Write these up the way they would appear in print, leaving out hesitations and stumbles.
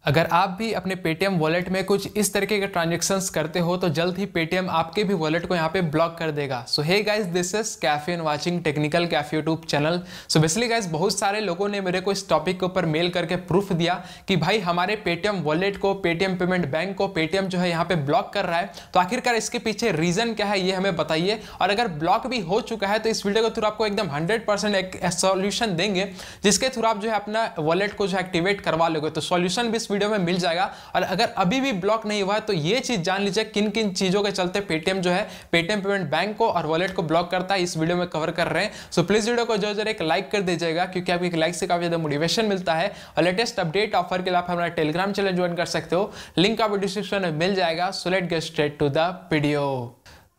अगर आप भी अपने पेटीएम वॉलेट में कुछ इस तरीके के ट्रांजैक्शंस करते हो तो जल्द ही पेटीएम आपके भी वॉलेट को यहाँ पे ब्लॉक कर देगा। So hey guys, this is Cafe and watching Technical Cafe YouTube channel. So basically guys, बहुत सारे लोगों ने मेरे को इस टॉपिक के ऊपर मेल करके प्रूफ दिया कि भाई हमारे पेटीएम वॉलेट को, पेटीएम पेमेंट बैंक को पेटीएम जो है यहाँ पे ब्लॉक कर रहा है। तो आखिरकार इसके पीछे रीजन क्या है ये हमें बताइए, और अगर ब्लॉक भी हो चुका है तो इस वीडियो के थ्रू आपको एकदम 100% एक सॉल्यूशन देंगे जिसके थ्रू आप जो है अपना वॉलेट को जो एक्टिवेट करवा लोगे। तो सॉल्यूशन भी इस वीडियो में मिल जाएगा। और अगर अभी भी ब्लॉक नहीं हुआ है तो ये चीज जान लीजिए किन किन चीजों के चलते पेटीएम जो है पेटीएम पेमेंट बैंक को और वॉलेट को ब्लॉक करता है, इस वीडियो में कवर कर रहे हैं। सो प्लीज वीडियो को जरूर एक लाइक कर दीजिएगा, क्योंकि आपकी एक लाइक से काफी ज्यादा मोटिवेशन मिलता है। और लेटेस्ट अपडेट ऑफर के लिए आप हमारा टेलीग्राम चैनल ज्वाइन कर सकते हो, लिंक आपको डिस्क्रिप्शन में मिल जाएगा। So let's get straight to the video.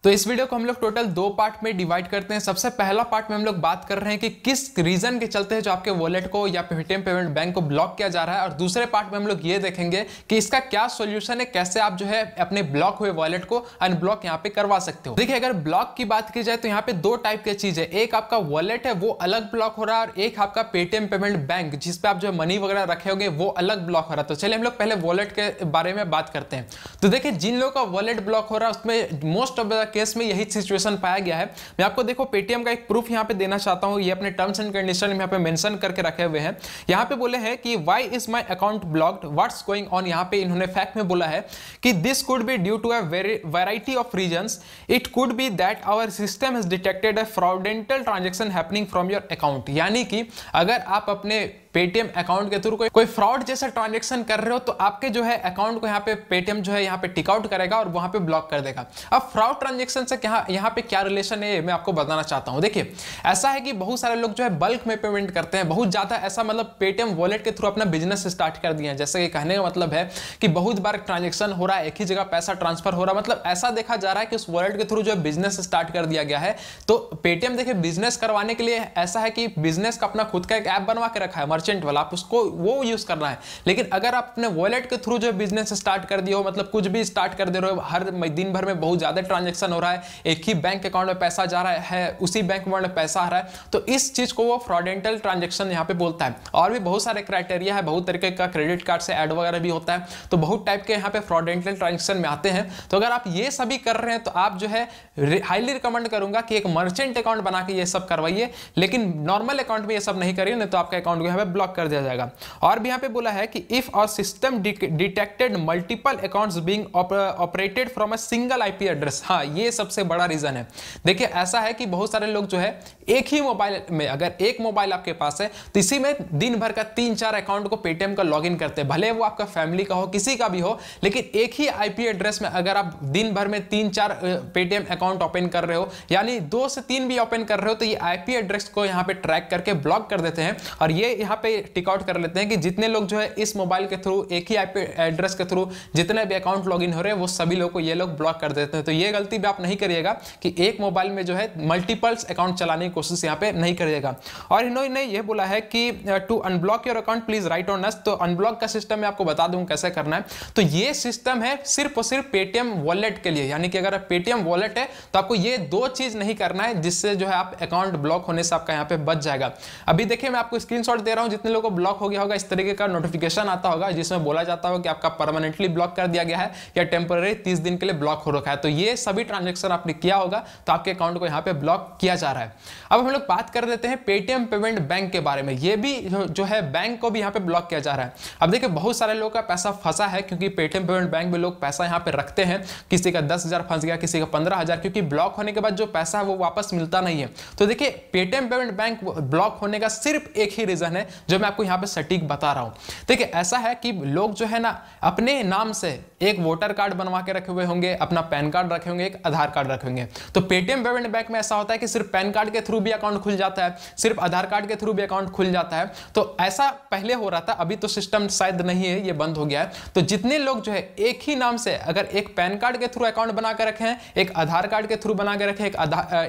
तो इस वीडियो को हम लोग टोटल 2 पार्ट में डिवाइड करते हैं। सबसे पहला पार्ट में हम लोग बात कर रहे हैं कि किस रीजन के चलते जो आपके वॉलेट को या पेटीएम पेमेंट बैंक को ब्लॉक किया जा रहा है, और दूसरे पार्ट में हम लोग ये देखेंगे कि इसका क्या सॉल्यूशन है, कैसे आप जो है अपने ब्लॉक हुए वॉलेट को अनब्लॉक यहाँ पे करवा सकते हो। देखिए, अगर ब्लॉक की बात की जाए तो यहाँ पे 2 टाइप की चीज है। एक आपका वॉलेट है वो अलग ब्लॉक हो रहा है, और एक आपका पेटीएम पेमेंट बैंक जिसपे आप जो मनी वगैरह रखे होंगे वो अलग ब्लॉक हो रहा है। तो चलिए हम लोग पहले वॉलेट के बारे में बात करते हैं। तो देखिए, जिन लोगों का वॉलेट ब्लॉक हो रहा है उसमें मोस्ट ऑफ द केस में यही सिचुएशन पाया गया है। मैं आपको देखो पेटीएम का एक प्रूफ यहां पे देना चाहता हूं। ये अपने टर्म्स एंड कंडीशन में यहां पे मेंशन करके रखे हुए हैं। यहां पे बोले हैं कि why is my account blocked, what's going on. यहां पे इन्होंने फैक्ट में बोला है कि this could be due to a variety of reasons. It could be that our system has detected a fraudulent transaction happening from your account. यानी कि अगर आप अपने पेटीएम अकाउंट के थ्रू कोई फ्रॉड जैसा ट्रांजैक्शन कर रहे हो तो आपके जो है अकाउंट को यहाँ पे पेटीएम जो है यहाँ पे टिक आउट करेगा और वहां पे ब्लॉक कर देगा। अब फ्रॉड ट्रांजैक्शन से यहाँ पे क्या रिलेशन है मैं आपको बताना चाहता हूँ। देखिए, ऐसा है कि बहुत सारे लोग जो है बल्क में पेमेंट करते हैं, बहुत ज्यादा ऐसा मतलब पेटीएम वॉलेट के थ्रू अपना बिजनेस स्टार्ट कर दिया है। जैसे कि कहने का मतलब है कि बहुत बार ट्रांजेक्शन हो रहा है, एक ही जगह पैसा ट्रांसफर हो रहा है, मतलब ऐसा देखा जा रहा है कि उस वॉलेट के थ्रू जो है बिजनेस स्टार्ट कर दिया गया है। तो पेटीएम देखिए बिजनेस करवाने के लिए ऐसा है कि बिजनेस का अपना खुद का एक ऐप बनवा के रखा है मर्चेंट वाला, आप उसको वो यूज करना है। लेकिन अगर आप अपने वॉलेट के थ्रू जो बिजनेस स्टार्ट कर दिए हो, मतलब कुछ भी स्टार्ट कर दे रहे हो, हर दिन भर में बहुत ज्यादा ट्रांजैक्शन हो रहा है, एक ही बैंक अकाउंट में पैसा जा रहा है, उसी बैंक में पैसा आ रहा है, तो इस चीज को वो फ्रॉडेंटल ट्रांजैक्शन यहाँ पे बोलता है। और भी बहुत सारे क्राइटेरिया है, बहुत तरीके का क्रेडिट कार्ड से ऐड वगैरह भी होता है, तो बहुत टाइप के यहाँ पे फ्रॉडेंटल ट्रांजैक्शन में आते हैं। तो अगर आप ये सभी कर रहे हैं तो आप जो है हाईली रिकमेंड करूंगा कि एक मर्चेंट अकाउंट बना के ये सब करवाइए, लेकिन नॉर्मल अकाउंट में ये सब नहीं करिए, नहीं तो आपका अकाउंट को यहाँ पे ब्लॉक कर दिया जाएगा। और भी यहाँ पे बोला है कि इफ और system detected multiple accounts being operated from a single IP address. हाँ, ये सबसे बड़ा रीजन है। देखिए, ऐसा है कि बहुत सारे लोग जो है एक ही मोबाइल में, अगर एक मोबाइल आपके पास है तो इसी में दिन भर का 3-4 अकाउंट को पेटीएम का लॉगिन करते हैं, भले वो आपका फैमिली का हो, किसी का भी हो, लेकिन एक ही आईपी एड्रेस में अगर आप दिन भर में 3-4 पेटीएम अकाउंट ओपन कर रहे हो, यानी 2 से 3 भी ओपन कर रहे हो, तो ये आईपी एड्रेस को यहाँ पे ट्रैक करके ब्लॉक कर देते हैं और ये यहाँ पे टिक आउट कर लेते हैं कि जितने लोग जो है इस मोबाइल के थ्रू, एक ही आईपी एड्रेस के थ्रू जितने भी अकाउंट लॉगिन हो रहे हैं वो सभी लोग को ये लोग ब्लॉक कर देते हैं। तो ये गलती भी आप नहीं करिएगा कि एक मोबाइल में जो है मल्टीपल्स अकाउंट चलाने की कोशिश यहाँ पे नहीं करिएगा। और इन्होंने ये बोला है कि to unblock your account please write on us. तो अनब्लॉक का सिस्टम मैं आपको बता दूं कैसे करना है। तो ये सिस्टम है सिर्फ और सिर्फ पेटीएम वॉलेट के लिए, यानी कि अगर पेटीएम वॉलेट है तो आपको ये 2 चीज नहीं करना है, जिससे जो है आप अकाउंट ब्लॉक होने से आपका यहाँ पे बच जाएगा। अभी देखिए, मैं आपको स्क्रीनशॉट दे रहा हूं, जितने लोगों को ब्लॉक हो गया होगा इस तरीके का नोटिफिकेशन आता होगा जिसमें बोला जाता होगा कि आपका परमानेंटली ब्लॉक कर दिया गया है या टेम्पररी 30 दिन के लिए ब्लॉक हो रखा है। तो ये सभी ट्रांजैक्शन आपने किया होगा तो आपके अकाउंट को यहाँ पे ब्लॉक किया जा रहा है। अब हम लोग बात कर देते हैं पेटीएम पेमेंट बैंक के बारे में। ये भी जो है बैंक को भी यहाँ पे ब्लॉक किया जा रहा है। अब देखिए, बहुत सारे लोगों का पैसा फंसा है, क्योंकि पेटीएम पेमेंट बैंक में लोग पैसा यहाँ पे रखते हैं, किसी का 10,000 फंस गया, किसी का 15,000, क्योंकि ब्लॉक होने के बाद जो पैसा है वो वापस मिलता नहीं है। तो देखिए, पेटीएम पेमेंट बैंक ब्लॉक होने का सिर्फ एक ही रीजन है जो मैं आपको यहाँ पे सटीक बता रहा हूँ। देखिए, ऐसा है कि लोग जो है ना अपने नाम से एक वोटर कार्ड बनवा के रखे हुए होंगे, अपना पैन कार्ड रखे होंगे, एक आधार कार्ड रखे होंगे। तो पेटीएम पेमेंट बैंक में ऐसा होता है कि सिर्फ पैन कार्ड के थ्रू भी अकाउंट खुल जाता है, सिर्फ आधार कार्ड के थ्रू भी अकाउंट खुल जाता है। तो ऐसा पहले हो रहा था, अभी तो सिस्टम शायद नहीं है, ये बंद हो गया है। तो जितने लोग जो है एक ही नाम से अगर एक पैन कार्ड के थ्रू अकाउंट बना के रखे हैं, एक आधार कार्ड के थ्रू बना के रखे,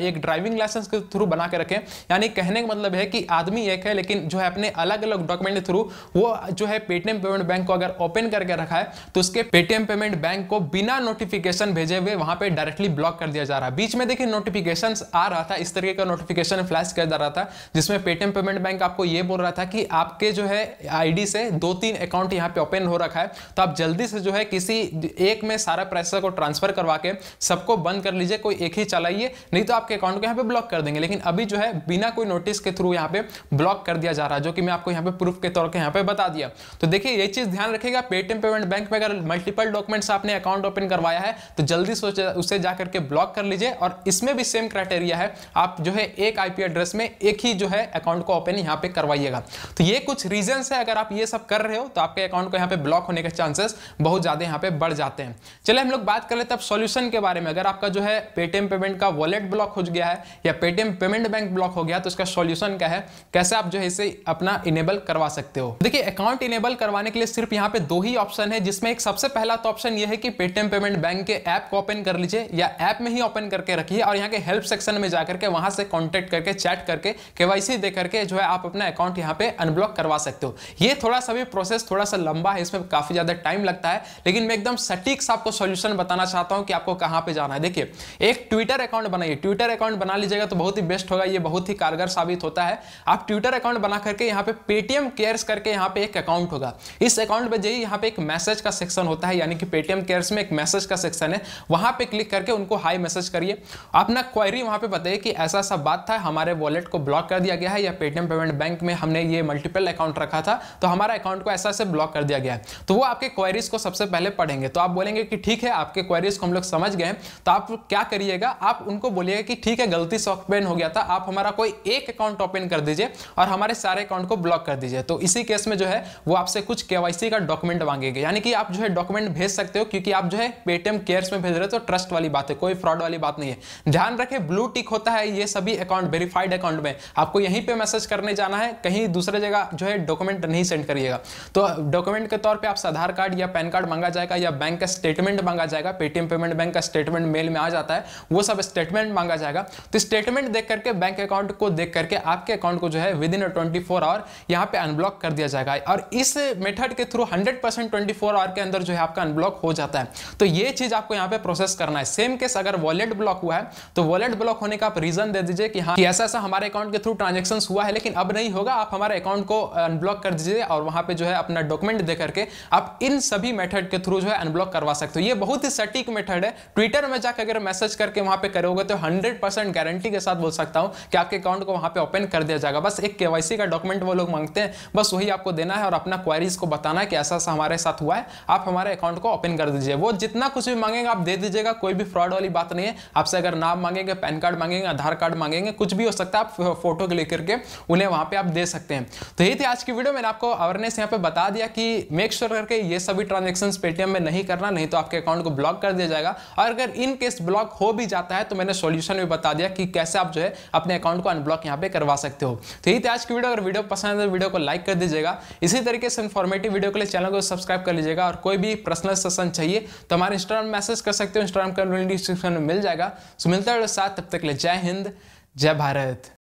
एक ड्राइविंग लाइसेंस के थ्रू बना के रखे, यानी कहने का मतलब है कि आदमी एक है लेकिन जो है अपने अलग अलग डॉक्यूमेंट के थ्रू वो जो है पेटीएम पेमेंट बैंक को अगर ओपन करके रखा है तो उसके पेटीएम पेमेंट बैंक को बिना नोटिफिकेशन भेजे हुए वहां पे डायरेक्टली ब्लॉक कर दिया जा रहा है। बीच में देखिए नोटिफिकेशन आ रहा था, इस तरीके का नोटिफिकेशन फ्लैश किया जा रहा था जिसमें पेटीएम पेमेंट बैंक आपको ये बोल रहा था कि आपके जो है आईडी से 2-3 अकाउंट यहाँ पे ओपन हो रखा है, तो आप जल्दी से जो है किसी एक में सारा पैसा को ट्रांसफर करवा के सबको बंद कर लीजिए, कोई एक ही चलाइए, नहीं तो आपके अकाउंट को यहाँ पे ब्लॉक कर देंगे। लेकिन अभी जो है बिना कोई नोटिस के थ्रू यहाँ पे ब्लॉक कर दिया जा रहा है, जो कि मैं आपको यहाँ पे प्रूफ के तौर पे यहाँ पे बता दिया। तो देखिए ये चीज ध्यान रखिएगा, पेटीएम पेमेंट बैंक में अगर मल्टीपल डॉक्यूमेंट्स आपने अकाउंट ओपन करवाया है तो जल्दी से उसे जाकर के ब्लॉक कर लीजिए। और इसमें भी सेम क्राइटेरिया है, आप जो है एक आईपी एड्रेस में एक ही जो है अकाउंट को ओपन यहाँ पे करवाइएगा। तो ये कुछ रीजन है, अगर आप ये सब कर रहे हो तो आपके अकाउंट को यहाँ पे ब्लॉक होने के चांसेस बहुत ज्यादा यहाँ पे बढ़ जाते हैं। चलिए हम लोग बात कर लेते हैं अब सॉल्यूशन के बारे में। अगर आपका जो है पेटीएम पेमेंट का वॉलेट ब्लॉक हो गया है या पेटीएम पेमेंट बैंक ब्लॉक हो गया तो इसका सॉल्यूशन क्या है, कैसे आप जो है इसे अपना इनेबल करवा सकते हो। देखिए अकाउंट इनेबल करवाने के लिए सिर्फ यहाँ पे 2 ही ऑप्शन है, जिसमें एक सबसे पहला तो ऑप्शन ये है कि पेटीएम पेमेंट बैंक के ऐप को ओपन कर लीजिए या ऐप में ही ओपन करके रखिए और यहाँ के हेल्प सेक्शन में जाकर के वहां से कॉन्टेक्ट करके चैट करके केवाईसी दे करके जो है आप अपना अकाउंट यहाँ पे अनब्लॉक करवा सकते हो। ये थोड़ा सा भी प्रोसेस थोड़ा सा लंबा है, इसमें काफी ज्यादा टाइम लगता है, लेकिन मैं एकदम सटीक सा आपको सॉल्यूशन बताना चाहता हूं कि आपको कहां पे जाना है। देखिए एक ट्विटर अकाउंट बनाइए, ट्विटर अकाउंट बना लीजिएगा तो बहुत ही बेस्ट होगा, ये बहुत ही कारगर साबित होता है। आप ट्विटर अकाउंट बना करके यहाँ पे पेटीएम केयर्स करके यहाँ पे एक अकाउंट होगा, इस अकाउंट पे जाइए, यहाँ पे एक मैसेज का सेक्शन होता है, यानी कि पेटीएम केयर्स में एक मैसेज का सेक्शन है, वहां पे क्लिक करके उनको हाई मैसेज करिए, अपना क्वेरी वहां पे बताइए कि ऐसा ऐसा बात था, हमारे वॉलेट को ब्लॉक कर दिया गया है या पेटीएम पेमेंट बैंक में हमने ये मल्टीपल अकाउंट रखा था तो हमारा अकाउंट को ऐसा से ब्लॉक कर दिया गया है। तो वो आपके क्वेरीज को सबसे पहले पढ़ेंगे, तो आप बोलेंगे कि ठीक है आपके क्वेरीज को हम लोग समझ गए, तो आप क्या करिएगा, आप उनको बोलिएगा कि ठीक है गलती से ओपन हो गया था, आप हमारा कोई एक अकाउंट ओपन कर दीजिए और हमारे सारे अकाउंट को ब्लॉक कर दीजिए। तो इसी केस में जो है वो आपसे कुछ केवाईसी का डॉक्यूमेंट मांगेंगे, यानी कि आप जो है डॉक्यूमेंट भेज सकते हो, क्योंकि आप जो है पेटीएम केयर्स में भेज रहे हो तो ट्रस्ट वाली बात है, कोई फ्रॉड वाली बात नहीं है। ध्यान रखें ब्लू टिक होता है ये सभी अकाउंट वेरीफाइड अकाउंट में, आपको यहीं पे मैसेज करने जाना है, कहीं दूसरे जगह जो है डॉक्यूमेंट नहीं सेंड करिएगा। तो डॉक्यूमेंट के तौर पे आपसे आधार कार्ड या पैन कार्ड मांगा जाएगा या बैंक का स्टेटमेंट मांगा जाएगा, पेटीएम पेमेंट बैंक का स्टेटमेंट मेल में आ जाता है, वो सब स्टेटमेंट मांगा जाएगा। तो स्टेटमेंट देख करके बैंक अकाउंट को देख करके आपके अकाउंट को जो है विद इन 24 आवर यहाँ पे अनब्लॉक कर दिया जाएगा और इस मेथड के थ्रू 100% 24 आवर के अंदर जो है आपका अनब्लॉक हो जाता है। तो ये चीज आपको यहाँ पे प्रोसेस करना है। सेम केस अगर वॉलेट ब्लॉक हुआ है तो वॉलेट ब्लॉक होने का आप रीजन दे दीजिए कि हाँ कि ऐसा ऐसा हमारे अकाउंट के थ्रू ट्रांजेक्शन हुआ है, लेकिन अब नहीं होगा, आप हमारे अकाउंट को अनब्लॉक कर दीजिए और वहां पे जो है अपना डॉक्यूमेंट दे करके आप इन सभी मेथड के थ्रू जो है अनब्लॉक करवा सकते हो। ये बहुत ही सटीक मेथड है, ट्विटर में जाकर अगर मैसेज करके वहां पे करोगे तो 100% गारंटी के साथ बोल सकता हूं कि आपके अकाउंट को वहां पे ओपन कर दिया जाएगा। बस एक केवाईसी का डॉक्यूमेंट वो लोग मांगते हैं, बस वही आपको देना है और अपना क्वेरीज को बताना है कि ऐसा ऐसा हमारे साथ हुआ है, आप हमारे अकाउंट को ओपन कर दीजिए। वो जितना कुछ भी मांगेंगे आप दे दीजिएगा, कोई भी फ्रॉड वाली बात नहीं है। आपसे अगर नाम मांगेंगे, पैन कार्ड मांगेंगे, आधार कार्ड मांगेंगे, कुछ भी हो सकता है, आप फोटो क्लिक करके उन्हें वहां पे आप दे सकते हैं। तो यही थी आज की वीडियो, मैंने आपको अवेयरनेस यहाँ पे बता दिया कि मेक श्योर करके ये सभी ट्रांजैक्शंस पेटीएम में नहीं करना, नहीं तो आपके अकाउंट को ब्लॉक कर दिया जाएगा। और अगर इन केस ब्लॉक हो भी जाता है तो मैंने सॉल्यूशन भी बता दिया कि कैसे आप जो है अपने अकाउंट को अनब्लॉक यहाँ पे करवा सकते हो। तो यही थी आज की वीडियो, अगर वीडियो पसंद है तो वीडियो को लाइक कर दीजिएगा। इसी तरीके से इन्फॉर्मेटिव वीडियो के लिए चैनल को सब्सक्राइब कर लीजिएगा और कोई भी पर्सनल सेशन चाहिए तो हमारे इंस्टाग्राम मैसेज कर सकते हो, इंस्टाग्राम का लिंक डिस्क्रिप्शन में मिल जाएगा। सो मिलता है साथ, तब तक के लिए जय हिंद, जय भारत।